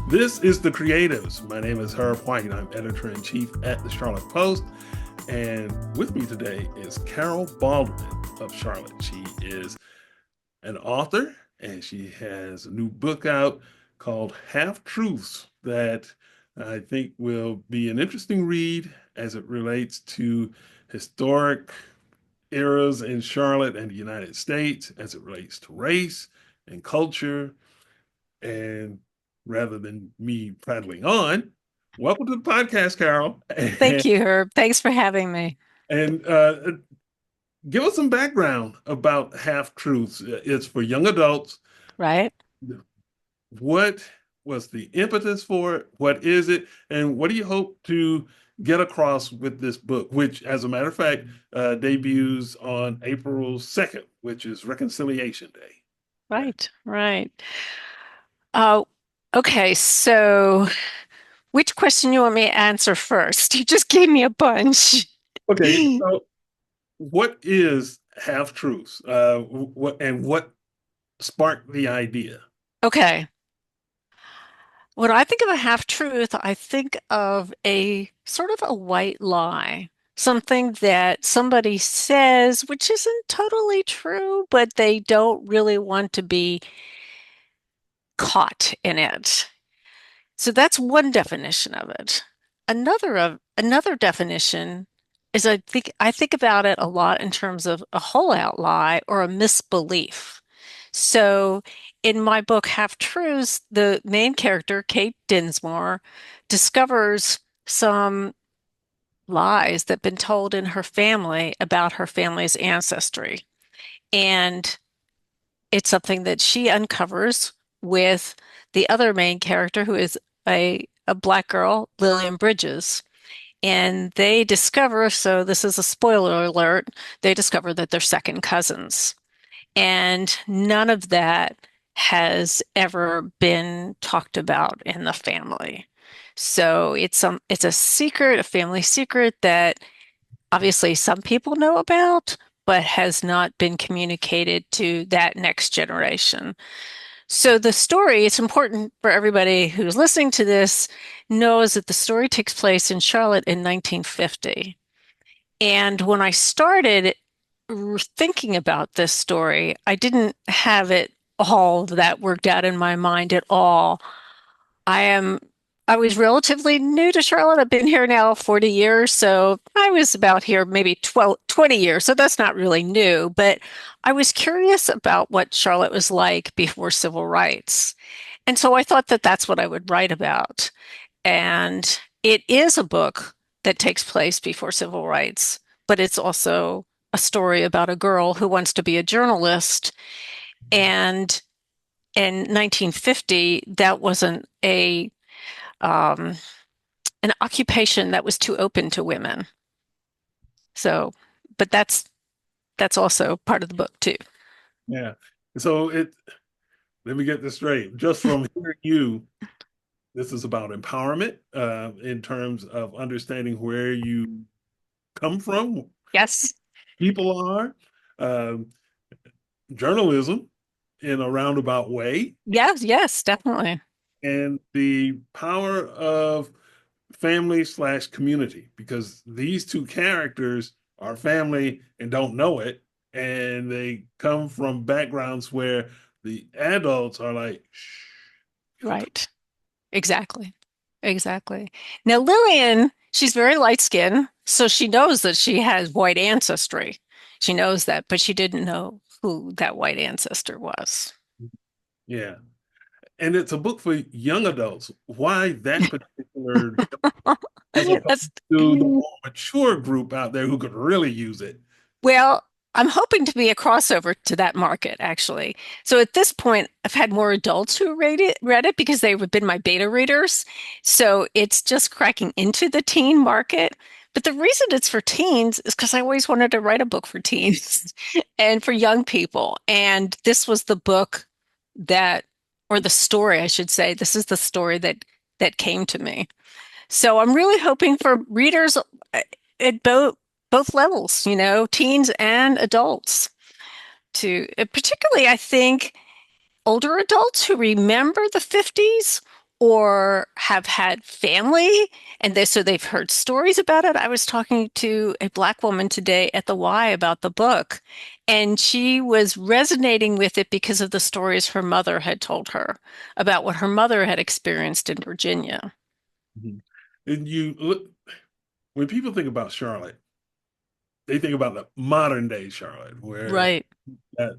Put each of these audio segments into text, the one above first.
This is The Creatives. My name is Herb White. I'm editor in chief at the Charlotte Post. And with me today is Carol Baldwin of Charlotte. She is an author and she has a new book out called Half Truths that I think will be an interesting read as it relates to historic eras in Charlotte and the United States, as it relates to race and culture. And rather than me prattling on, welcome to the podcast, Carol. Thank you, Herb. Thanks for having me. And give us some background about Half Truths. It's for young adults. Right? What was the impetus for it? What is it? And what do you hope to get across with this book, which, as a matter of fact, debuts on April 2nd, which is Reconciliation Day. Right. Right. Uh, okay, so which question you want me to answer first? You just gave me a bunch. Okay, so what is Half Truths? What sparked the idea? Okay. When I think of a half truth, I think of a sort of a white lie, something that somebody says, which isn't totally true, but they don't really want to be caught in it. So that's one definition of it. Another definition is I think about it a lot in terms of a whole out lie or a misbelief. So in my book Half Truths, the main character, Kate Dinsmore, discovers some lies that have been told in her family about her family's ancestry. And it's something that she uncovers with the other main character, who is a black girl, Lillian Bridges. And they discover, so this is a spoiler alert, they discover that they're second cousins. And none of that has ever been talked about in the family. So it's a secret, a family secret that obviously some people know about, but has not been communicated to that next generation. So the story, it's important for everybody who's listening to this knows that the story takes place in Charlotte in 1950. And when I started thinking about this story, I didn't have it all that worked out in my mind at all. I am I was relatively new to Charlotte. I've been here now 40 years, so I was about here maybe 20 years, so that's not really new, but I was curious about what Charlotte was like before civil rights. And so I thought that that's what I would write about. And it is a book that takes place before civil rights, but it's also a story about a girl who wants to be a journalist. And in 1950, that wasn't um, an occupation that was too open to women. So, but that's also part of the book too. Yeah. So let me get this straight. Just from hearing you, this is about empowerment in terms of understanding where you come from, Yes. people are, um, journalism in a roundabout way, Yes, yes, definitely. and the power of family/community, because these two characters are family and don't know it, and they come from backgrounds where the adults are like, shh, you don't talk. Right. Exactly. Exactly. Now, Lillian, she's very light skinned, so she knows that she has white ancestry. She knows that, but she didn't know who that white ancestor was. Yeah. And it's a book for young adults. Why that particular, as opposed That's to the more mature group out there who could really use it? Well, I'm hoping to be a crossover to that market, actually. So at this point, I've had more adults who read it because they've been my beta readers. So it's just cracking into the teen market. But the reason it's for teens is because I always wanted to write a book for teens and for young people. And this was the book that, or the story, I should say. This is the story that came to me. So I'm really hoping for readers at both levels, teens and adults particularly I think older adults who remember the 50s or have had family and so they've heard stories about it. I was talking to a Black woman today at the Y about the book, and she was resonating with it because of the stories her mother had told her about what her mother had experienced in Virginia. Mhm. And you look, when people think about Charlotte, they think about the modern day Charlotte, where Right, got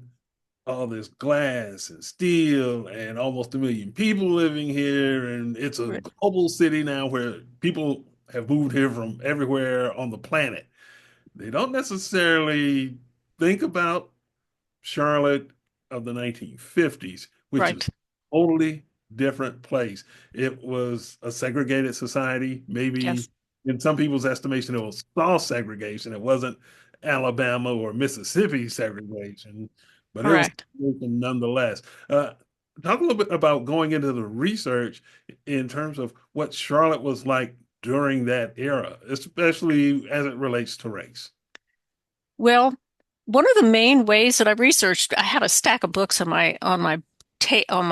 all this glass and steel and almost 1 million people living here. And it's a right, global city now where people have moved here from everywhere on the planet. They don't necessarily think about Charlotte of the 1950s, which is right. a totally different place. It was a segregated society. Maybe Yes, in some people's estimation, it was soft segregation. It wasn't Alabama or Mississippi segregation, but it was correct. segregation nonetheless. Uh, Talk a little bit about going into the research in terms of what Charlotte was like during that era, especially as it relates to race. Well, one of the main ways that I researched, I had a stack of books on my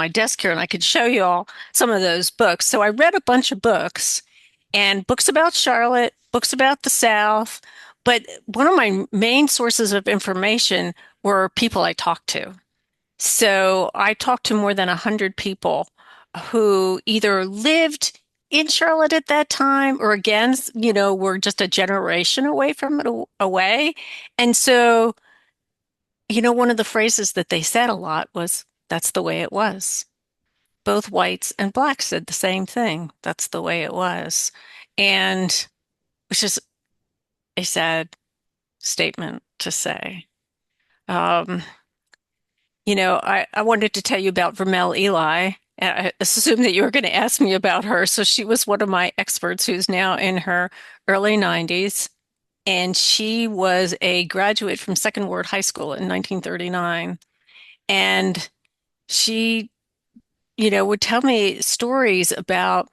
desk here, and I could show you all some of those books. So I read a bunch of books and books about Charlotte, books about the South, but one of my main sources of information were people I talked to. So I talked to more than 100 people who either lived in Charlotte at that time or again, were just a generation away from it away. And so, one of the phrases that they said a lot was, that's the way it was. Both whites and blacks said the same thing. That's the way it was. And which is a sad statement to say. Um, I wanted to tell you about Vermel Eli. I assumed that you were going to ask me about her. So she was one of my experts who's now in her early 90s. And she was a graduate from Second Ward High School in 1939. And she, would tell me stories about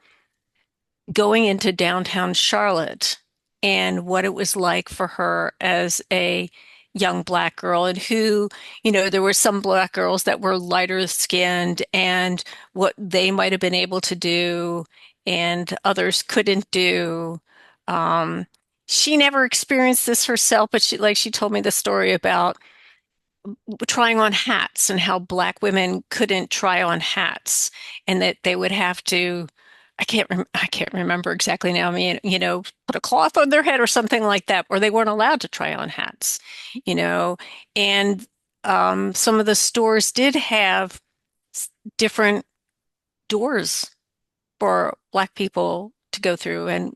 going into downtown Charlotte and what it was like for her as a young black girl, and who, there were some black girls that were lighter skinned and what they might have been able to do and others couldn't do. Um, she never experienced this herself, but she told me the story about trying on hats and how black women couldn't try on hats and that they would have to I can't remember exactly now. I mean, put a cloth on their head or something like that, or they weren't allowed to try on hats, you know. And some of the stores did have different doors for black people to go through and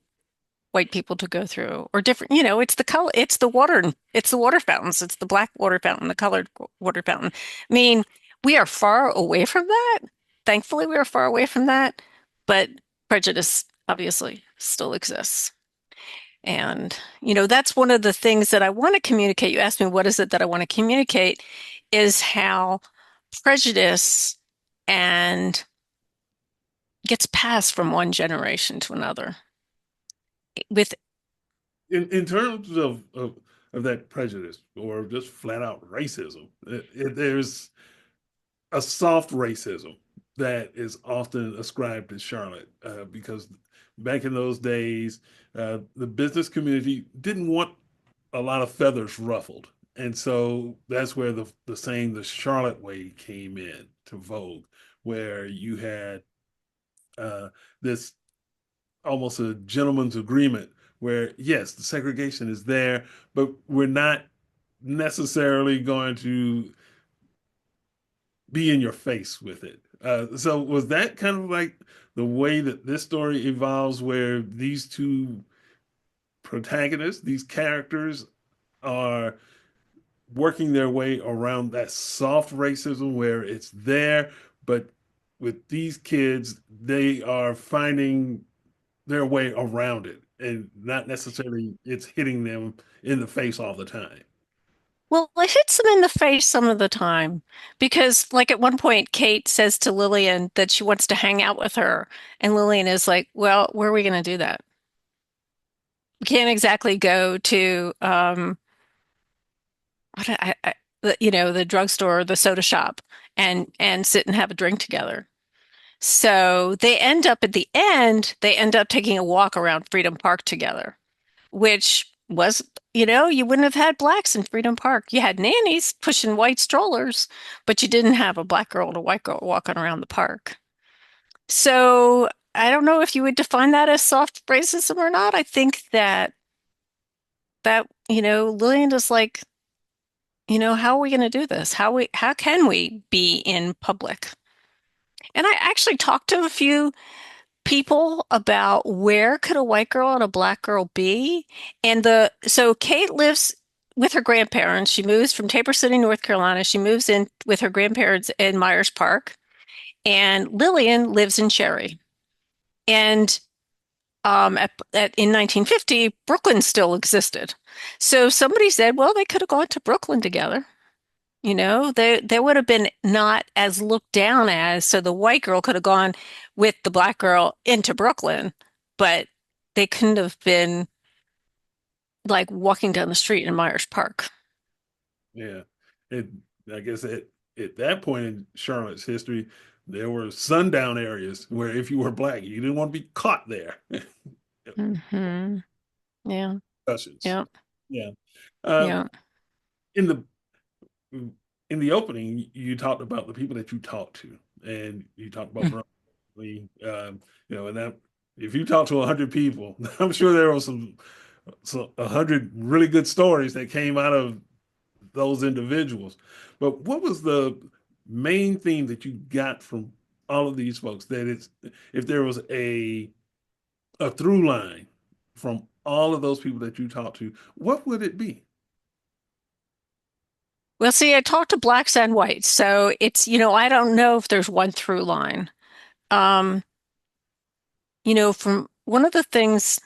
white people to go through, or different, it's the color, it's the water fountains, it's the black water fountain, the colored water fountain. I mean, we are far away from that. Thankfully, we are far away from that, but prejudice obviously still exists. And, that's one of the things that I want to communicate. You asked me, what is it that I want to communicate? Is how prejudice and gets passed from one generation to another. With In terms of that prejudice or just flat out racism, there's a soft racism that is often ascribed to Charlotte because back in those days, the business community didn't want a lot of feathers ruffled. And so that's where the saying the Charlotte way came in to vogue, where you had this almost a gentleman's agreement where, yes, the segregation is there, but we're not necessarily going to be in your face with it. So was that kind of like the way that this story evolves, where these two protagonists, these characters, are working their way around that soft racism where it's there, but with these kids, they are finding their way around it and not necessarily it's hitting them in the face all the time. Well, it hits them in the face some of the time because, like, at one point, Kate says to Lillian that she wants to hang out with her. And Lillian is like, well, where are we going to do that? We can't exactly go to, what the drugstore or the soda shop and sit and have a drink together. So they end up at the end, they end up taking a walk around Freedom Park together, which was, you wouldn't have had blacks in Freedom Park. You had nannies pushing white strollers, but you didn't have a black girl and a white girl walking around the park. So I don't know if you would define that as soft racism or not. I think that Lillian is like, how are we going to do this? How can we be in public? And I actually talked to a few people about where could a white girl and a black girl be? And so Kate lives with her grandparents. She moves from Tabor City, North Carolina. She moves in with her grandparents in Myers Park. And Lillian lives in Cherry. And in 1950, Brooklyn still existed. So somebody said, well, they could have gone to Brooklyn together. They would have been not as looked down as, so the white girl could have gone with the black girl into Brooklyn, but they couldn't have been like walking down the street in Myers Park. Yeah. It, I guess at that point in Charlotte's history, there were sundown areas where if you were black, you didn't want to be caught there. Hmm. Yeah, Discussions. yeah, Yeah. Uh, yeah. in the in the opening, you talked about the people that you talked to, and you talked about and that if you talk to 100 people, I'm sure there were some 100 really good stories that came out of those individuals. But what was the main theme that you got from all of these folks? That it's if there was a through line from all of those people that you talked to, what would it be? Well, see, I talked to blacks and whites, so I don't know if there's one through line. Um, from one of the things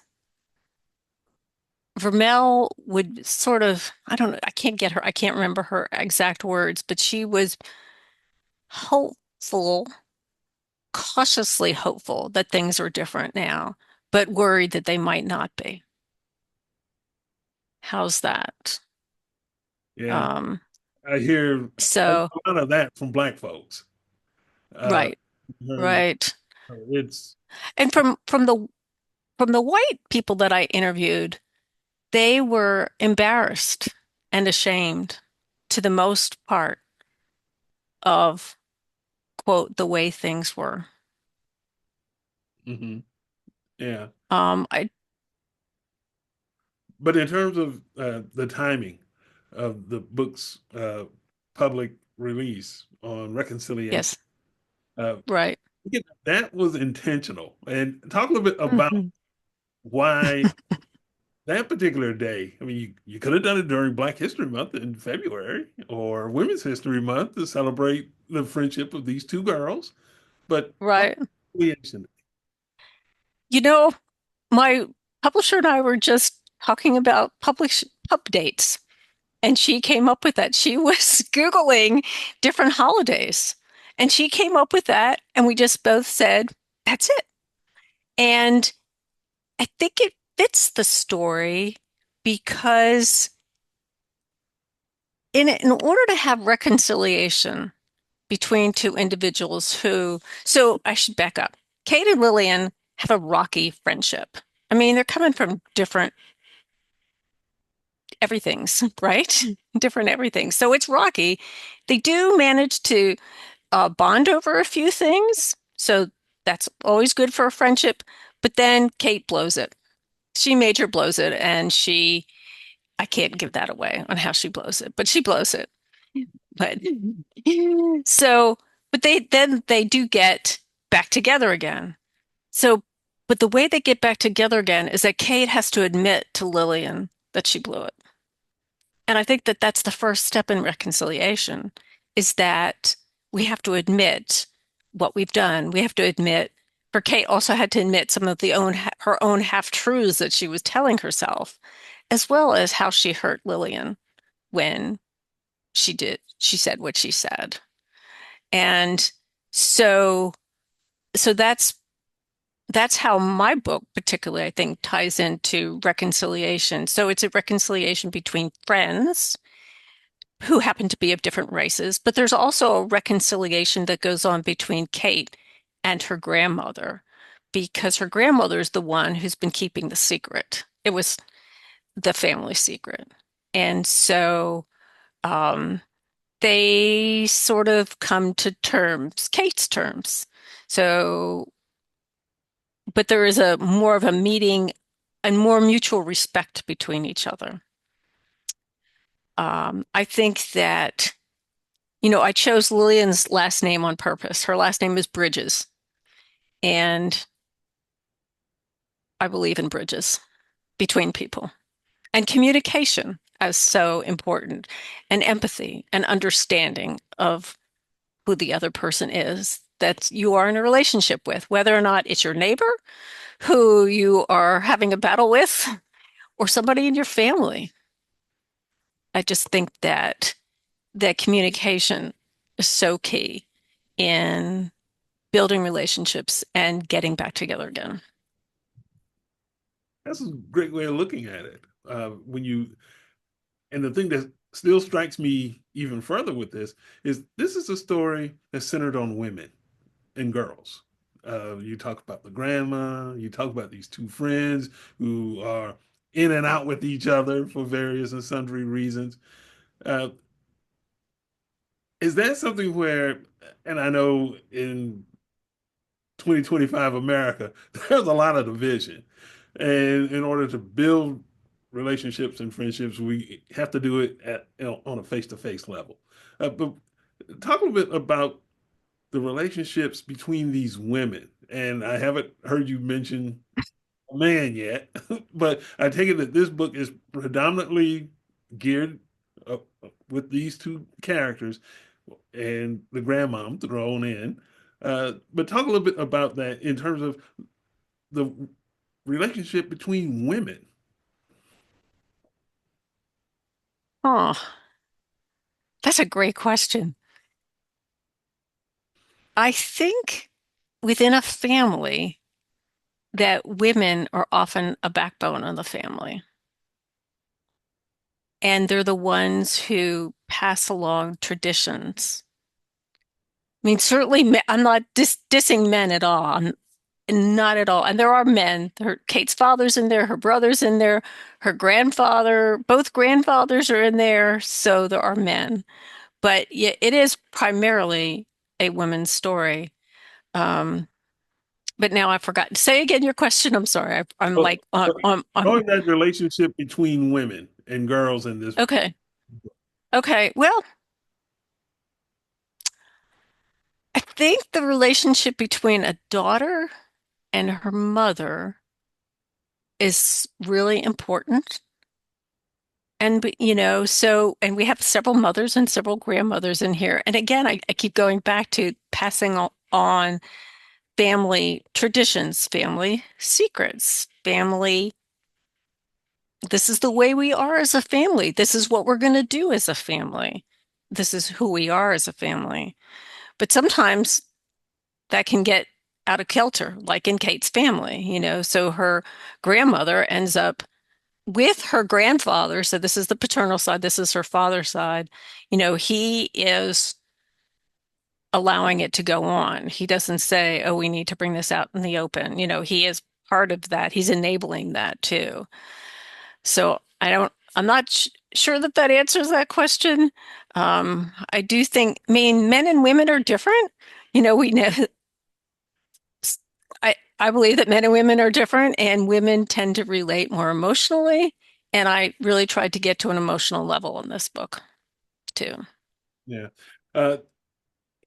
Vermel would sort of, I don't know, I can't remember her exact words, but she was hopeful, cautiously hopeful that things are different now, but worried that they might not be. How's that? Yeah, Um, I hear so a lot of that from black folks. Uh, right, her- right. it's And from the white people that I interviewed, they were embarrassed and ashamed to the most part of, quote, the way things were. mhm, yeah. I But in terms of the timing of the book's public release on reconciliation, Yes, uh, right. that was intentional. And talk a little bit about Hmm. why that particular day. I mean, you could have done it during Black History Month in February or Women's History Month to celebrate the friendship of these two girls. But why Right. reconciliation? You know, my publisher and I were just talking about publish pub dates, and she came up with that. She was Googling different holidays, and she came up with that, and we just both said, that's it. And I think it fits the story because in order to have reconciliation between two individuals so I should back up. Kate and Lillian have a rocky friendship. I mean, they're coming from different everythings, right? Different everything. So it's rocky. They do manage to bond over a few things. So that's always good for a friendship. But then Kate blows it. She major blows it, and I can't give that away on how she blows it, but she blows it. But so, but they do get back together again. So, but the way they get back together again is that Kate has to admit to Lillian that she blew it. And I think that that's the first step in reconciliation is that we have to admit what we've done. We have to admit, for Kate also had to admit some of her own half-truths that she was telling herself, as well as how she hurt Lillian when she said what she said. And so so that's how my book particularly I think ties into reconciliation. So it's a reconciliation between friends who happen to be of different races, but there's also a reconciliation that goes on between Kate and her grandmother, because her grandmother is the one who's been keeping the secret. It was the family secret. And so um, they sort of come to terms, Kate's terms. So, but there is a more of a meeting and more mutual respect between each other. I think that, I chose Lillian's last name on purpose. Her last name is Bridges, and I believe in bridges between people and communication as so important, and empathy and understanding of who the other person is that you are in a relationship with, whether or not it's your neighbor who you are having a battle with or somebody in your family. I just think that communication is so key in building relationships and getting back together again. That's a great way of looking at it. When you and the thing that still strikes me even further with this is a story that's centered on women and girls. You talk about the grandma, you talk about these two friends who are in and out with each other for various and sundry reasons. Uh, is that something where, and I know in 2025 America, there's a lot of division. And in order to build relationships and friendships, we have to do it on a face-to-face level. But talk a little bit about the relationships between these women. And I haven't heard you mention a man yet, but I take it that this book is predominantly geared with these two characters and the grandmom thrown in. But talk a little bit about that in terms of the relationship between women. Oh, that's a great question. I think within a family that women are often a backbone of the family. And they're the ones who pass along traditions. I mean, certainly, I'm not dissing men at all. Not at all. And there are men. Kate's father's in there, her brother's in there, her grandfather, both grandfathers are in there. So there are men. But yeah, it is primarily a women's story. Um, but now I've forgotten. Say again your question. I'm sorry. I'm Oh, like on. knowing that relationship between women and girls in this. Okay. Okay. Well, I think the relationship between a daughter and her mother is really important. And we have several mothers and several grandmothers in here. And again, I keep going back to passing on family traditions, family secrets, family. This is the way we are as a family. This is what we're going to do as a family. This is who we are as a family. But sometimes that can get out of kilter, like in Kate's family, So her grandmother ends up with her grandfather. So this is the paternal side, this is her father's side. He is allowing it to go on. He doesn't say, oh, we need to bring this out in the open. He is part of that. He's enabling that too. So I'm not sure that that answers that question. I do think, I mean, men and women are different. We know I believe that men and women are different, and women tend to relate more emotionally. And I really tried to get to an emotional level in this book too. Yeah. Uh,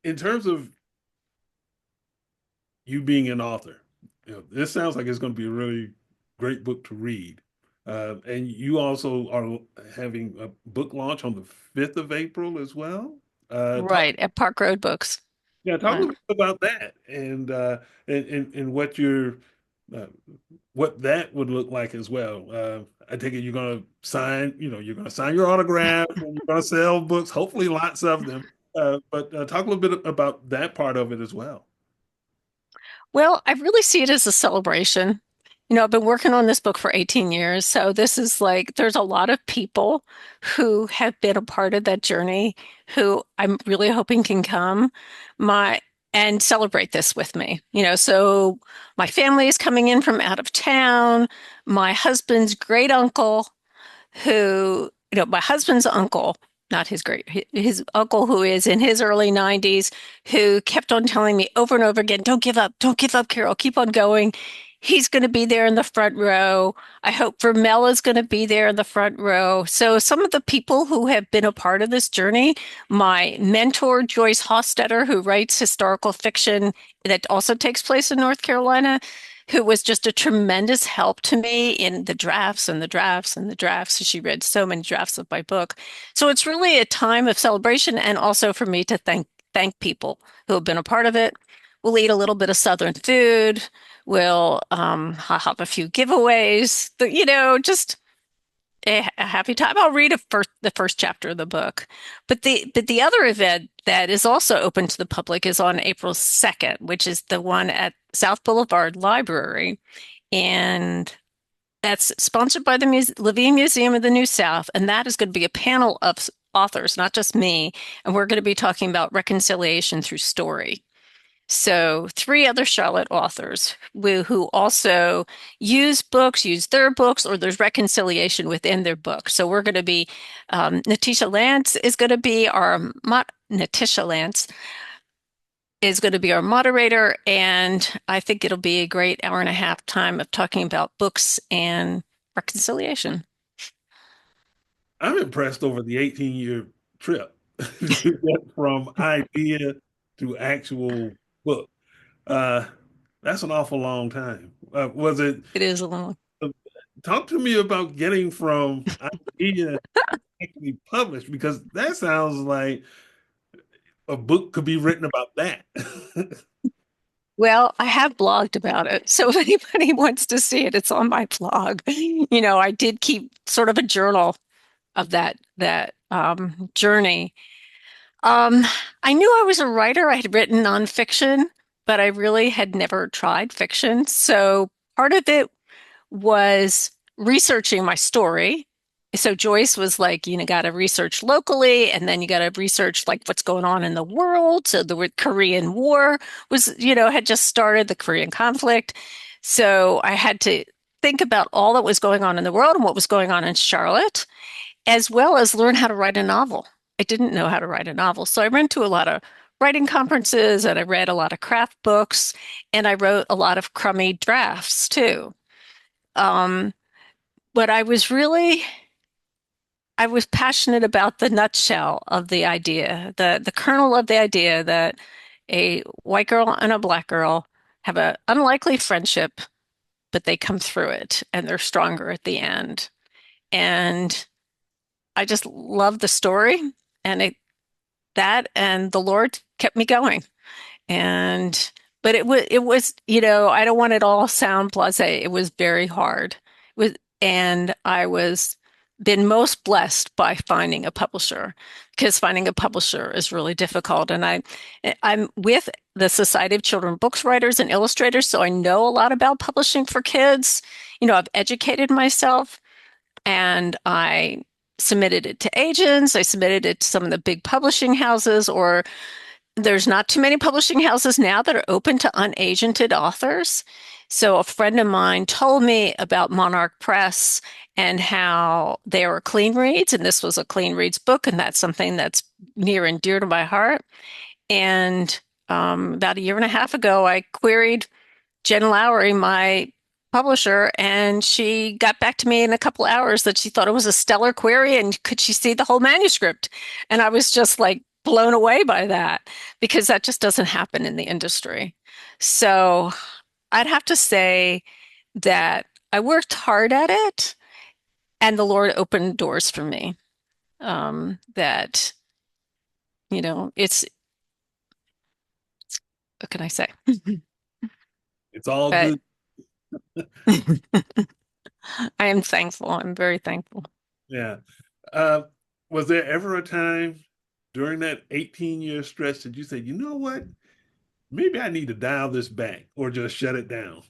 in terms of you being an author, this sounds like it's going to be a really great book to read. And you also are having a book launch on the 5th of April as well. Talk Right, at Park Road Books. Yeah, talk a Right. little bit about that and uh, what that would look like as well. I take it you're going to sign, you're going to sign your autograph and you're going to sell books, hopefully lots of them. But talk a little bit about that part of it as well. Well, I really see it as a celebration. I've been working on this book for 18 years. So this is like, there's a lot of people who have been a part of that journey who I'm really hoping can come. My, and celebrate this with me. So my family is coming in from out of town. My husband's great uncle, my husband's uncle, not his great, his uncle who is in his early 90s, who kept on telling me over and over again, don't give up, Carol, keep on going. He's going to be there in the front row. I hope Vermella's going to be there in the front row. So some of the people who have been a part of this journey, my mentor, Joyce Hostetter, who writes historical fiction that also takes place in North Carolina, who was just a tremendous help to me in the drafts and the drafts and the drafts. She read so many drafts of my book. So it's really a time of celebration and also for me to thank people who have been a part of it. We'll eat a little bit of Southern food. We'll have a few giveaways. Just a happy time. I'll read the first chapter of the book. But the other event that is also open to the public is on April 2nd, which is the one at South Boulevard Library. And that's sponsored by the Levine Museum of the New South. And that is going to be a panel of authors, not just me. And we're going to be talking about reconciliation through story. So, three other Charlotte authors who also use their books, or there's reconciliation within their books. So, we're going to be, Natisha Lance is going to be Natisha Lance is going to be our moderator. And I think it'll be a great hour and a half time of talking about books and reconciliation. I'm impressed over the 18-year trip to get from idea to actual book. Uh, that's an awful long time. Was it? It is a long. uh, Talk to me about getting from idea to actually published, because that sounds like a book could be written about that. Well, I have blogged about it. So if anybody wants to see it, it's on my blog. I did keep sort of a journal of that journey. Um, I knew I was a writer. I had written nonfiction, but I really had never tried fiction. So part of it was researching my story. So Joyce was like, got to research locally, and then you got to research like what's going on in the world. So the Korean War was, had just started, the Korean conflict. So I had to think about all that was going on in the world and what was going on in Charlotte, as well as learn how to write a novel. I didn't know how to write a novel. So I went to a lot of writing conferences and I read a lot of craft books and I wrote a lot of crummy drafts too. Um, but I was passionate about the nutshell of the idea, the kernel of the idea that a white girl and a black girl have an unlikely friendship, but they come through it and they're stronger at the end. And I just love the story and that and the Lord kept me going. And but it was, I don't want it all sound blasé. It was very hard. And I was been most blessed by finding a publisher because finding a publisher is really difficult. And I'm with the Society of Children Books Writers and Illustrators, so I know a lot about publishing for kids. I've educated myself and I submitted it to agents. I submitted it to some of the big publishing houses, or there's not too many publishing houses now that are open to unagented authors. So a friend of mine told me about Monarch Press and how they were clean reads, and this was a clean reads book, and that's something that's near and dear to my heart. And about a year and a half ago, I queried Jen Lowry, my publisher, and she got back to me in a couple hours that she thought it was a stellar query and could she see the whole manuscript? And I was just like blown away by that because that just doesn't happen in the industry. So I'd have to say that I worked hard at it and the Lord opened doors for me. That, it's, what can I say? It's all But good. I am thankful. I'm very thankful. Yeah. Uh, was there ever a time during that 18-year stretch that you said, you know what? Maybe I need to dial this back or just shut it down?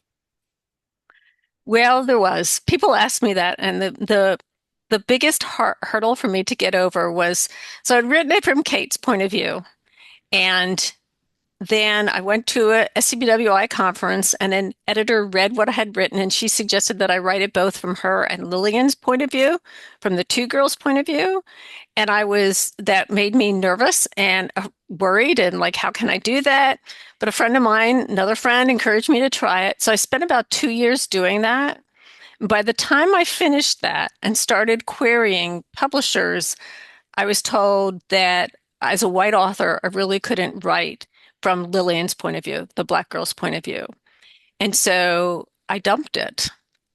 Well, there was. People asked me that, and the biggest hurdle for me to get over was so I'd written it from Kate's point of view, and then I went to a SCBWI conference, and an editor read what I had written, and she suggested that I write it both from her and Lillian's point of view, from the two girls' point of view. And that made me nervous and worried, and like, how can I do that? But a friend of mine, another friend, encouraged me to try it. So I spent about 2 years doing that. By the time I finished that and started querying publishers, I was told that as a white author, I really couldn't write from Lillian's point of view, the Black girl's point of view. And so I dumped it.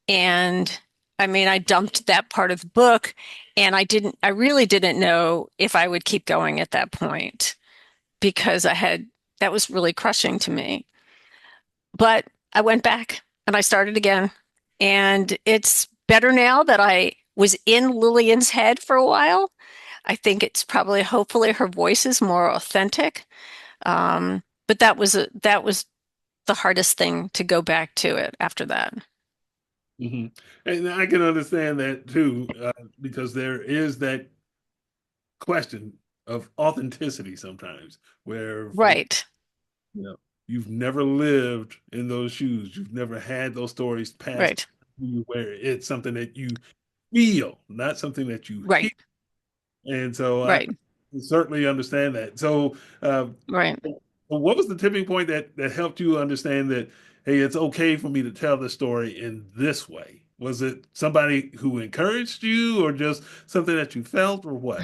And I mean, I dumped that part of the book, and I really didn't know if I would keep going at that point because that was really crushing to me. But I went back and I started again. And it's better now that I was in Lillian's head for a while. I think it's probably, hopefully, her voice is more authentic. But that was the hardest thing to go back to it after that. Hmm. And I can understand that too, because there is that question of authenticity sometimes, where for Right, you know, you've never lived in those shoes, you've never had those stories passed right, to you, where it's something that you feel, not something that you hear. right, And so I right, can certainly understand that. So, right. what was the tipping point that helped you understand that, hey, it's okay for me to tell the story in this way? Was it somebody who encouraged you, or just something that you felt, or what?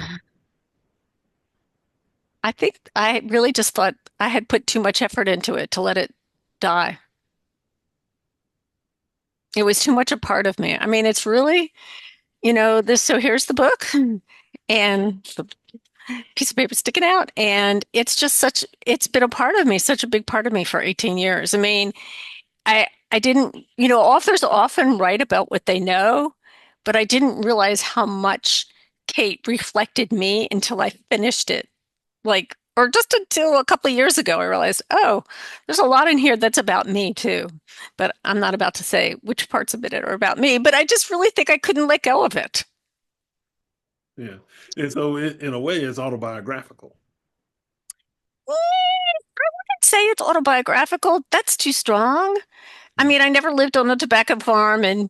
I think I really just thought I had put too much effort into it to let it die. It was too much a part of me. I mean, it's really, this, so here's the book and the piece of paper sticking out. And it's been a part of me, such a big part of me for 18 years. I mean, I didn't, authors often write about what they know, but I didn't realize how much Kate reflected me until I finished it. Like, or just until a couple of years ago, I realized, oh, there's a lot in here that's about me too. But I'm not about to say which parts of it are about me, but I just really think I couldn't let go of it. Yeah. And so, in a way, it's autobiographical. I'd say it's autobiographical. That's too strong. I mean, I never lived on a tobacco farm, and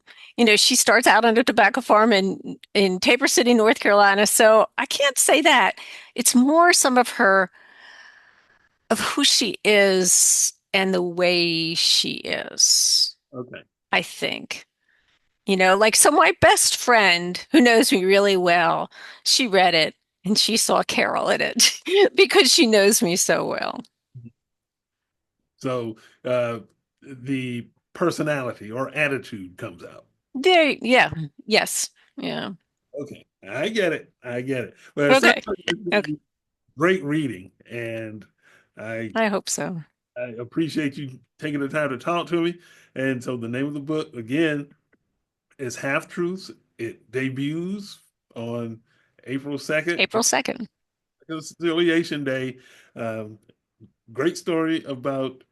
she starts out on a tobacco farm in Tabor City, North Carolina. So I can't say that. It's more some of her of who she is and the way she is, Okay. I think. Like, so my best friend who knows me really well, she read it and she saw Carol in it because she knows me so well. So, the personality or attitude comes out. Yeah, yes, yeah. Okay. I get it. I get it. Well, it sounds Okay, like it's okay. been great reading, and I I hope so. I appreciate you taking the time to talk to me. And so, the name of the book again is Half Truths. It debuts on April 2nd, April 2nd. Reconciliation Day. Um, Great story about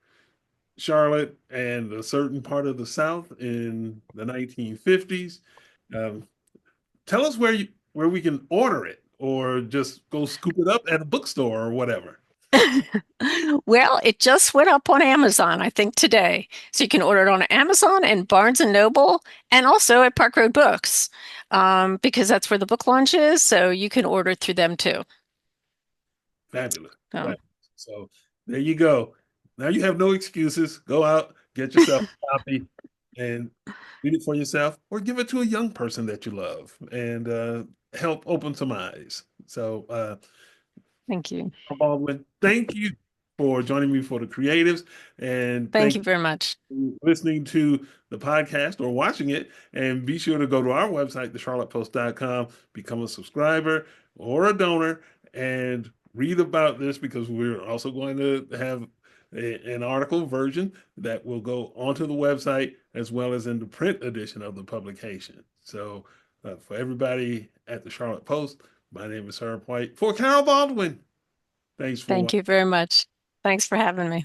Charlotte and a certain part of the South in the 1950s. Um, Tell us where we can order it, or just go scoop it up at a bookstore or whatever. Well, it just went up on Amazon, I think today. So you can order it on Amazon and Barnes and Noble and also at Park Road Books, because that's where the book launch is. So you can order through them too. Fabulous. So Fabulous. So there you go. Now you have no excuses. Go out, get yourself a copy, and read it for yourself, or give it to a young person that you love, and help open some eyes. So, thank you. Baldwin, thank you for joining me for the creatives, and Thank thank you very much. you for listening to the podcast or watching it. And be sure to go to our website, thecharlottepost.com, become a subscriber or a donor, and read about this, because we're also going to have an article version that will go onto the website, as well as in the print edition of the publication. So, for everybody at the Charlotte Post, my name is Herb White for Carol Baldwin. Thanks for Thank watching. you very much. Thanks for having me.